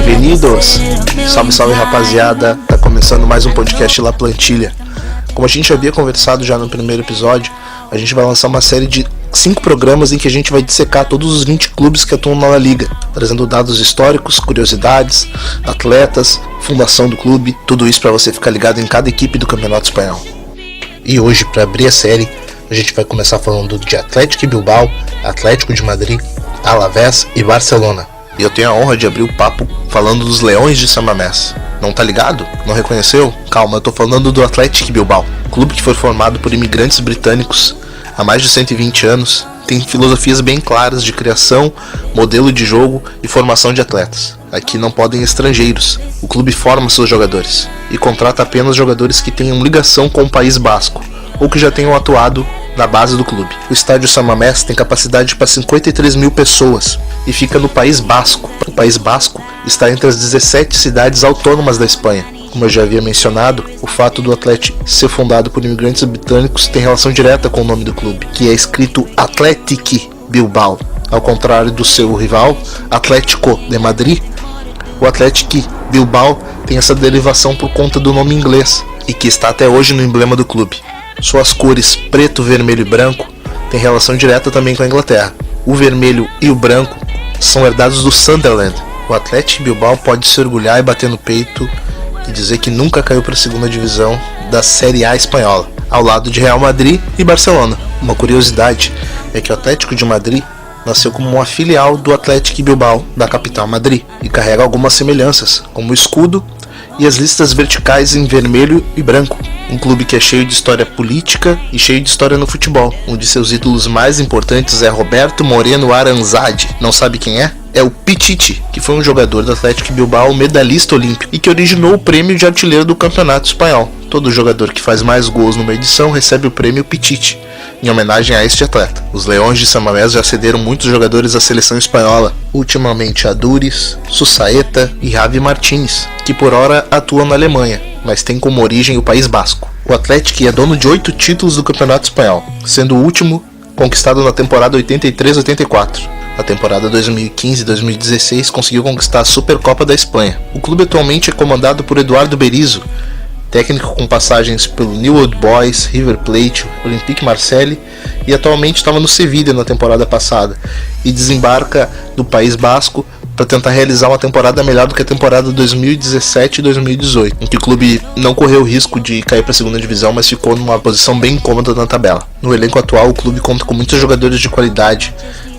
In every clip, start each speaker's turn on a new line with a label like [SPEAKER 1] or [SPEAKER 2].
[SPEAKER 1] Bem-vindos! Salve, salve rapaziada! Tá começando mais um podcast La Plantilha. Como a gente havia conversado já no primeiro episódio, a gente vai lançar uma série de 5 programas em que a gente vai dissecar todos os 20 clubes que atuam na La Liga, trazendo dados históricos, curiosidades, atletas, fundação do clube, tudo isso para você ficar ligado em cada equipe do Campeonato Espanhol. E hoje, para abrir a série, a gente vai começar falando de Athletic Bilbao, Atlético de Madrid, Alavés e Barcelona. E eu tenho a honra de abrir o papo falando dos Leões de San Mamés. Não tá ligado? Não reconheceu? Calma, eu tô falando do Athletic Bilbao, clube que foi formado por imigrantes britânicos há mais de 120 anos, tem filosofias bem claras de criação, modelo de jogo e formação de atletas. Aqui não podem estrangeiros, o clube forma seus jogadores e contrata apenas jogadores que tenham ligação com o País Basco ou que já tenham atuado na base do clube. O estádio San Mamés tem capacidade para 53 mil pessoas e fica no País Basco. O País Basco está entre as 17 cidades autônomas da Espanha. Como eu já havia mencionado, o fato do Athletic ser fundado por imigrantes britânicos tem relação direta com o nome do clube, que é escrito Athletic Bilbao. Ao contrário do seu rival, Atlético de Madrid, o Athletic Bilbao tem essa derivação por conta do nome inglês e que está até hoje no emblema do clube. Suas cores preto, vermelho e branco têm relação direta também com a Inglaterra. O vermelho e o branco são herdados do Sunderland. O Athletic Bilbao pode se orgulhar e bater no peito e dizer que nunca caiu para a segunda divisão da Série A espanhola, ao lado de Real Madrid e Barcelona. Uma curiosidade é que o Atlético de Madrid nasceu como uma filial do Athletic Bilbao, da capital Madrid, e carrega algumas semelhanças, como o escudo e as listas verticais em vermelho e branco. Um clube que é cheio de história política e cheio de história no futebol. Um de seus ídolos mais importantes é Roberto Moreno Aranzadi. Não sabe quem é? É o Pichichi, que foi um jogador do Athletic Bilbao medalhista olímpico e que originou o prêmio de artilheiro do Campeonato Espanhol. Todo jogador que faz mais gols numa edição recebe o prêmio Pichichi, em homenagem a este atleta. Os Leões de San Mamés já cederam muitos jogadores à seleção espanhola, ultimamente Aduriz, Susaeta e Javi Martínez, que por hora atuam na Alemanha, mas tem como origem o País Basco. O Athletic é dono de 8 títulos do Campeonato Espanhol, sendo o último conquistado na temporada 83-84. Na temporada 2015-2016 conseguiu conquistar a Supercopa da Espanha. O clube atualmente é comandado por Eduardo Berizzo, técnico com passagens pelo New Old Boys, River Plate, Olympique Marseille e atualmente estava no Sevilla na temporada passada e desembarca no País Basco para tentar realizar uma temporada melhor do que a temporada 2017 e 2018, em que o clube não correu o risco de cair para a segunda divisão, mas ficou numa posição bem incômoda na tabela. No elenco atual, o clube conta com muitos jogadores de qualidade,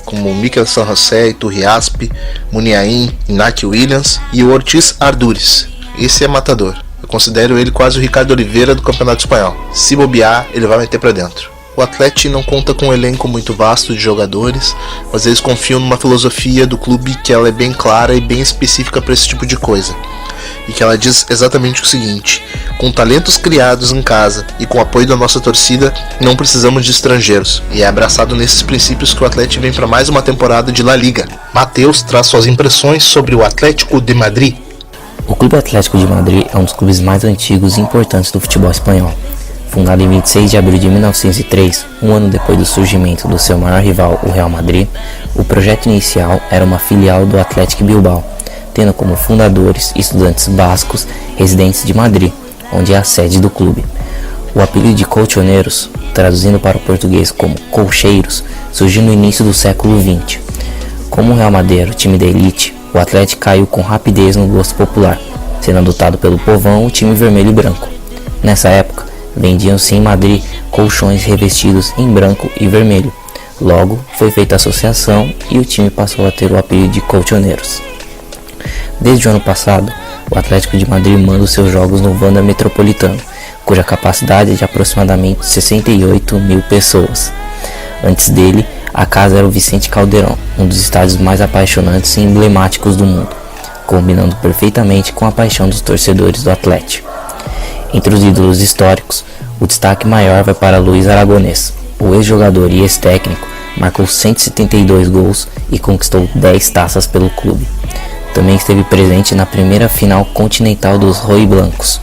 [SPEAKER 1] como Mikel San José, Turriaspe, Muniain, Iñaki Williams e o Ortiz Arduriz. Esse é matador. Eu considero ele quase o Ricardo Oliveira do Campeonato Espanhol. Se bobear, ele vai meter pra dentro. O Athletic não conta com um elenco muito vasto de jogadores, mas eles confiam numa filosofia do clube que ela é bem clara e bem específica para esse tipo de coisa. E que ela diz exatamente o seguinte: com talentos criados em casa e com o apoio da nossa torcida, não precisamos de estrangeiros. E é abraçado nesses princípios que o Athletic vem para mais uma temporada de La Liga. Matheus traz suas impressões sobre o Atlético de Madrid.
[SPEAKER 2] O Clube Atlético de Madrid é um dos clubes mais antigos e importantes do futebol espanhol. Fundado em 26 de abril de 1903, um ano depois do surgimento do seu maior rival, o Real Madrid, o projeto inicial era uma filial do Athletic Bilbao, tendo como fundadores estudantes bascos residentes de Madrid, onde é a sede do clube. O apelido de colchoneiros, traduzindo para o português como colcheiros, surgiu no início do século XX. Como o Real Madrid era o time da elite, o Athletic caiu com rapidez no gosto popular, sendo adotado pelo povão o time vermelho e branco. Nessa época, vendiam-se em Madrid colchões revestidos em branco e vermelho. Logo, foi feita a associação e o time passou a ter o apelido de colchoneiros. Desde o ano passado, o Atlético de Madrid manda os seus jogos no Wanda Metropolitano, cuja capacidade é de aproximadamente 68 mil pessoas. Antes dele, a casa era o Vicente Calderón, um dos estádios mais apaixonantes e emblemáticos do mundo, combinando perfeitamente com a paixão dos torcedores do Atlético. Entre os ídolos históricos, o destaque maior vai para Luis Aragonés. O ex-jogador e ex-técnico marcou 172 gols e conquistou 10 taças pelo clube. Também esteve presente na primeira final continental dos Rojiblancos.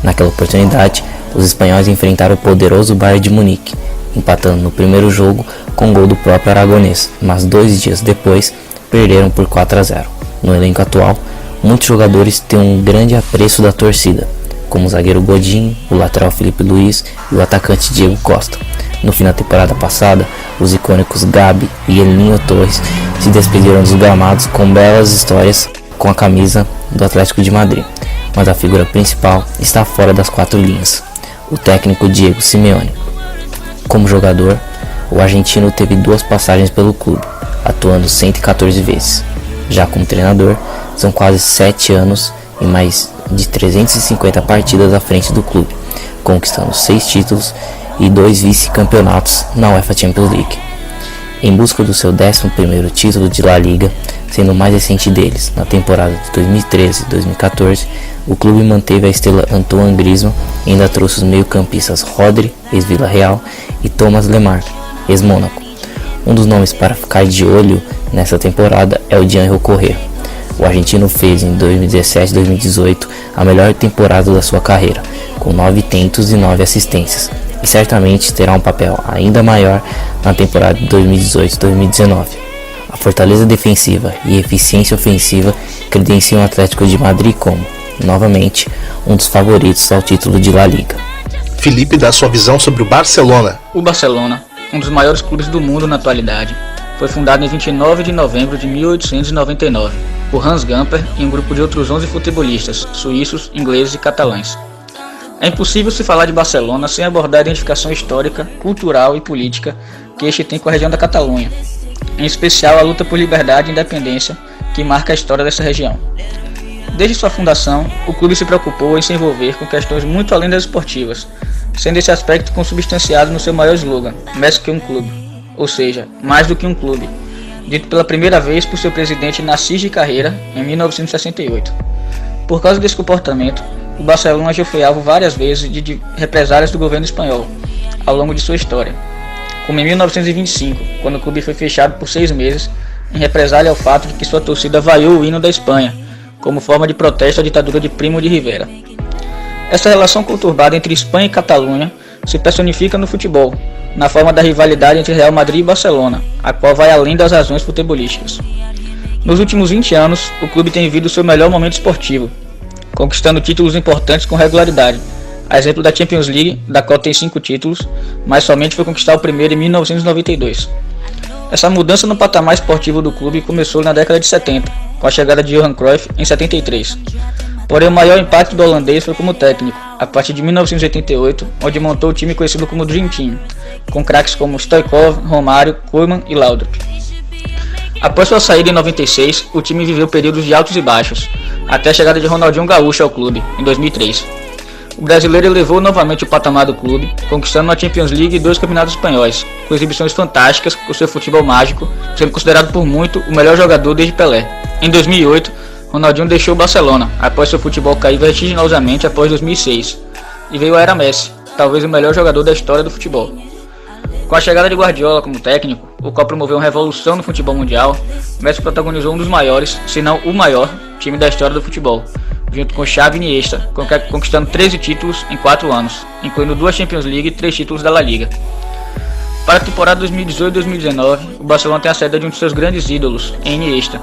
[SPEAKER 2] Naquela oportunidade, os espanhóis enfrentaram o poderoso Bayern de Munique, empatando no primeiro jogo com gol do próprio aragonês, mas 2 dias depois perderam por 4-0. No elenco atual, muitos jogadores têm um grande apreço da torcida, como o zagueiro Godinho, o lateral Felipe Luiz e o atacante Diego Costa. No fim da temporada passada, os icônicos Gabi e Elinho Torres se despediram dos gramados com belas histórias com a camisa do Atlético de Madrid, mas a figura principal está fora das 4 linhas, o técnico Diego Simeone. Como jogador, o argentino teve 2 passagens pelo clube, atuando 114 vezes. Já como treinador, são quase 7 anos e mais de 350 partidas à frente do clube, conquistando 6 títulos e 2 vice-campeonatos na UEFA Champions League. Em busca do seu 11º título de La Liga, sendo o mais recente deles, na temporada de 2013-2014, o clube manteve a estrela Antoine Griezmann e ainda trouxe os meio-campistas Rodri, ex-Vila Real, e Thomas Lemar, ex-Mônaco. Um dos nomes para ficar de olho nessa temporada é o Diego Correa. O argentino fez em 2017-2018 a melhor temporada da sua carreira, com 9 tentos e 9 assistências, e certamente terá um papel ainda maior na temporada de 2018-2019. A fortaleza defensiva e eficiência ofensiva credenciam o Atlético de Madrid como, novamente, um dos favoritos ao título de La Liga.
[SPEAKER 1] Felipe dá sua visão sobre o Barcelona.
[SPEAKER 3] O Barcelona, um dos maiores clubes do mundo na atualidade, foi fundado em 29 de novembro de 1899 por Hans Gamper e um grupo de outros 11 futebolistas, suíços, ingleses e catalães. É impossível se falar de Barcelona sem abordar a identificação histórica, cultural e política que este tem com a região da Catalunha, em especial a luta por liberdade e independência que marca a história dessa região. Desde sua fundação, o clube se preocupou em se envolver com questões muito além das esportivas, sendo esse aspecto consubstanciado no seu maior slogan, mais que um clube, ou seja, mais do que um clube, dito pela primeira vez por seu presidente Narcís de Carreira em 1968. Por causa desse comportamento, o Barcelona já foi alvo várias vezes de represálias do governo espanhol ao longo de sua história, como em 1925, quando o clube foi fechado por 6 meses em represália ao fato de que sua torcida vaiou o hino da Espanha, como forma de protesto à ditadura de Primo de Rivera. Essa relação conturbada entre Espanha e Catalunha se personifica no futebol, na forma da rivalidade entre Real Madrid e Barcelona, a qual vai além das razões futebolísticas. Nos últimos 20 anos, o clube tem vivido seu melhor momento esportivo, conquistando títulos importantes com regularidade, a exemplo da Champions League, da qual tem 5 títulos, mas somente foi conquistar o primeiro em 1992. Essa mudança no patamar esportivo do clube começou na década de 70, com a chegada de Johan Cruyff em 73. Porém, o maior impacto do holandês foi como técnico, a partir de 1988, onde montou o time conhecido como Dream Team, com craques como Stoichkov, Romário, Koeman e Laudrup. Após sua saída em 96, o time viveu períodos de altos e baixos, até a chegada de Ronaldinho Gaúcho ao clube, em 2003. O brasileiro elevou novamente o patamar do clube, conquistando a Champions League e 2 campeonatos espanhóis, com exibições fantásticas com seu futebol mágico, sendo considerado por muito o melhor jogador desde Pelé. Em 2008, Ronaldinho deixou o Barcelona, após seu futebol cair vertiginosamente após 2006, e veio a era Messi, talvez o melhor jogador da história do futebol. Com a chegada de Guardiola como técnico, o qual promoveu uma revolução no futebol mundial, Messi protagonizou um dos maiores, se não o maior, time da história do futebol, junto com Xavi e Iniesta, conquistando 13 títulos em 4 anos, incluindo 2 Champions League e 3 títulos da La Liga. Para a temporada 2018-2019, o Barcelona tem a saída de um de seus grandes ídolos, em Iniesta,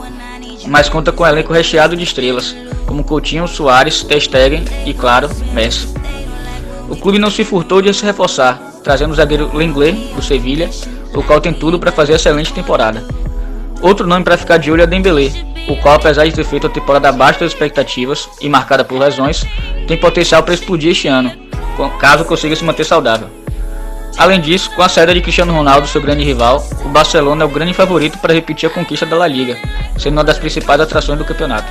[SPEAKER 3] mas conta com um elenco recheado de estrelas, como Coutinho, Suárez, Ter Stegen e, claro, Messi. O clube não se furtou de se reforçar, trazendo o zagueiro Lenglet, do Sevilha, o qual tem tudo para fazer excelente temporada. Outro nome para ficar de olho é Dembélé, o qual, apesar de ter feito a temporada abaixo das expectativas e marcada por lesões, tem potencial para explodir este ano, caso consiga se manter saudável. Além disso, com a saída de Cristiano Ronaldo, seu grande rival, o Barcelona é o grande favorito para repetir a conquista da La Liga, sendo uma das principais atrações do campeonato.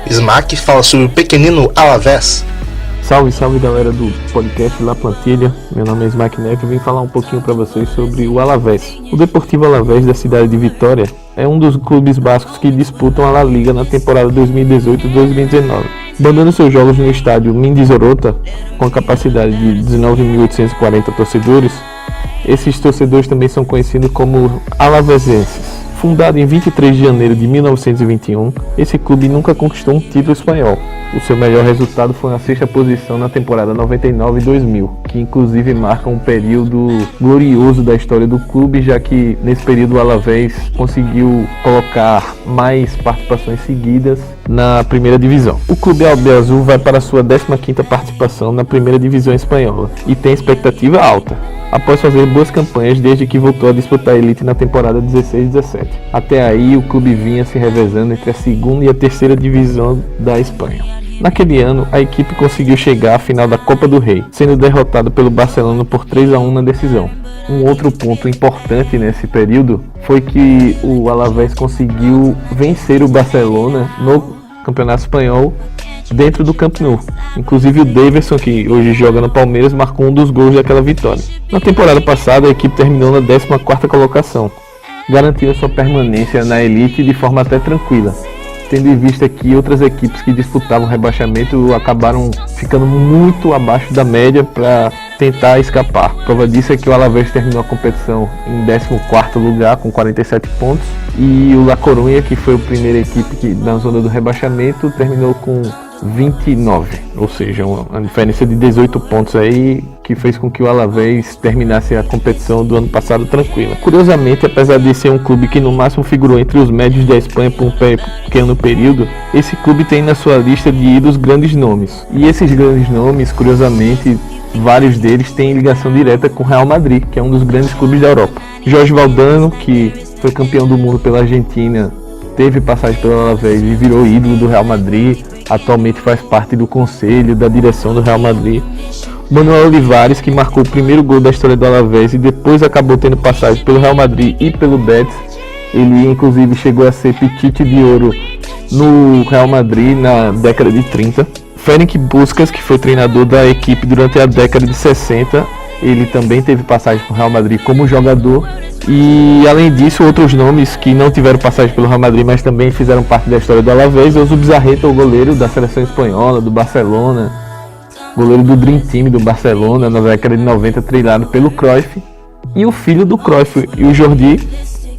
[SPEAKER 1] Smack fala sobre o pequenino Alavés.
[SPEAKER 4] Salve, salve galera do podcast La Plantilha, meu nome é Smack Neto e vim falar um pouquinho para vocês sobre o Alavés. O Deportivo Alavés da cidade de Vitória é um dos clubes bascos que disputam a La Liga na temporada 2018-2019. Mandando seus jogos no estádio Mendizorota, com a capacidade de 19.840 torcedores, esses torcedores também são conhecidos como alavesenses. Fundado em 23 de janeiro de 1921, esse clube nunca conquistou um título espanhol. O seu melhor resultado foi na 6ª posição na temporada 99-2000, que inclusive marca um período glorioso da história do clube, já que nesse período o Alavés conseguiu colocar mais participações seguidas na primeira divisão. O clube albiazul vai para a sua 15ª participação na primeira divisão espanhola e tem expectativa alta, após fazer boas campanhas desde que voltou a disputar a elite na temporada 16-17. Até aí o clube vinha se revezando entre a 2ª e a 3ª divisão da Espanha. Naquele ano, a equipe conseguiu chegar à final da Copa do Rei, sendo derrotado pelo Barcelona por 3-1 na decisão. Um outro ponto importante nesse período foi que o Alavés conseguiu vencer o Barcelona no Campeonato Espanhol dentro do Camp Nou. Inclusive o Daverson, que hoje joga no Palmeiras, marcou um dos gols daquela vitória. Na temporada passada, a equipe terminou na 14ª colocação, garantindo sua permanência na elite de forma até tranquila, tendo em vista que outras equipes que disputavam o rebaixamento acabaram ficando muito abaixo da média para tentar escapar. Prova disso é que o Alavés terminou a competição em 14º lugar com 47 pontos e o La Coruña, que foi a primeira equipe que na zona do rebaixamento, terminou com 29, ou seja, uma diferença de 18 pontos aí, que fez com que o Alavés terminasse a competição do ano passado tranquila. Curiosamente, apesar de ser um clube que no máximo figurou entre os médios da Espanha por um pequeno período, esse clube tem na sua lista de ídolos grandes nomes. E esses grandes nomes, curiosamente, vários deles têm ligação direta com o Real Madrid, que é um dos grandes clubes da Europa. Jorge Valdano, que foi campeão do mundo pela Argentina, teve passagem pelo Alavés e virou ídolo do Real Madrid. Atualmente faz parte do conselho, da direção do Real Madrid. Manuel Olivares, que marcou o primeiro gol da história do Alavés e depois acabou tendo passagem pelo Real Madrid e pelo Betis. Ele inclusive chegou a ser Pichichi de Ouro no Real Madrid na década de 30. Ferenc Puskás, que foi treinador da equipe durante a década de 60, ele também teve passagem pelo Real Madrid como jogador. E além disso, outros nomes que não tiveram passagem pelo Real Madrid, mas também fizeram parte da história do Alavés: o Zubizarreta, o goleiro da seleção espanhola, do Barcelona, goleiro do Dream Team do Barcelona na década de 90, treinado pelo Cruyff, e o filho do Cruyff, e o Jordi,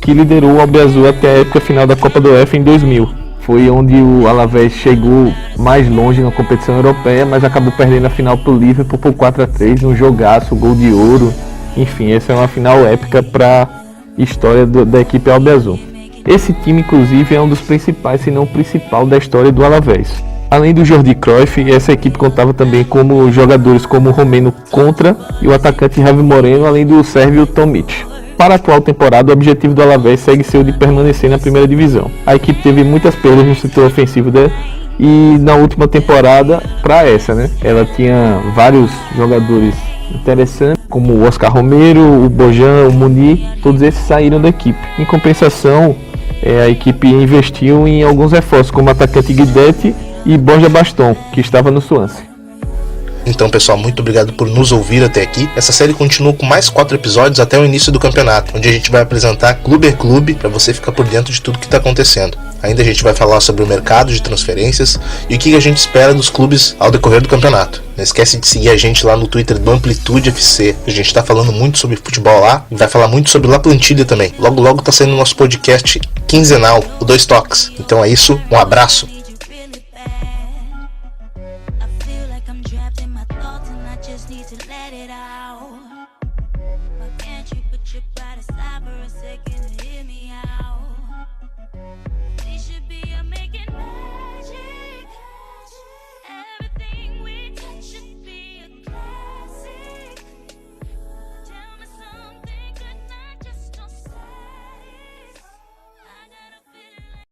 [SPEAKER 4] que liderou o albiazul até a época final da Copa do UEFA em 2000. Foi onde o Alavés chegou mais longe na competição europeia, mas acabou perdendo a final para o Liverpool por 4-3, num jogaço, gol de ouro. Enfim, essa é uma final épica para a história da equipe albiazul. Esse time, inclusive, é um dos principais, se não o principal, da história do Alavés. Além do Jordi Cruyff, essa equipe contava também como jogadores como o romeno Contra e o atacante Javi Moreno, além do sérvio Tomic. Para a atual temporada, o objetivo do Alavés segue ser o de permanecer na primeira divisão. A equipe teve muitas perdas no setor ofensivo e na última temporada, para essa, ela tinha vários jogadores interessantes, como o Oscar Romero, o Bojan, o Muni, todos esses saíram da equipe. Em compensação, a equipe investiu em alguns reforços, como o atacante Guidetti e Borja Baston, que estava no Swansea.
[SPEAKER 1] Então, pessoal, muito obrigado por nos ouvir até aqui. Essa série continua com mais 4 episódios até o início do campeonato, onde a gente vai apresentar clube a clube para você ficar por dentro de tudo que está acontecendo. Ainda a gente vai falar sobre o mercado de transferências e o que a gente espera dos clubes ao decorrer do campeonato. Não esquece de seguir a gente lá no Twitter do Amplitude FC. A gente está falando muito sobre futebol lá e vai falar muito sobre La Plantilha também. Logo logo está saindo o nosso podcast quinzenal, o 2 Toques. Então é isso, um abraço. Should be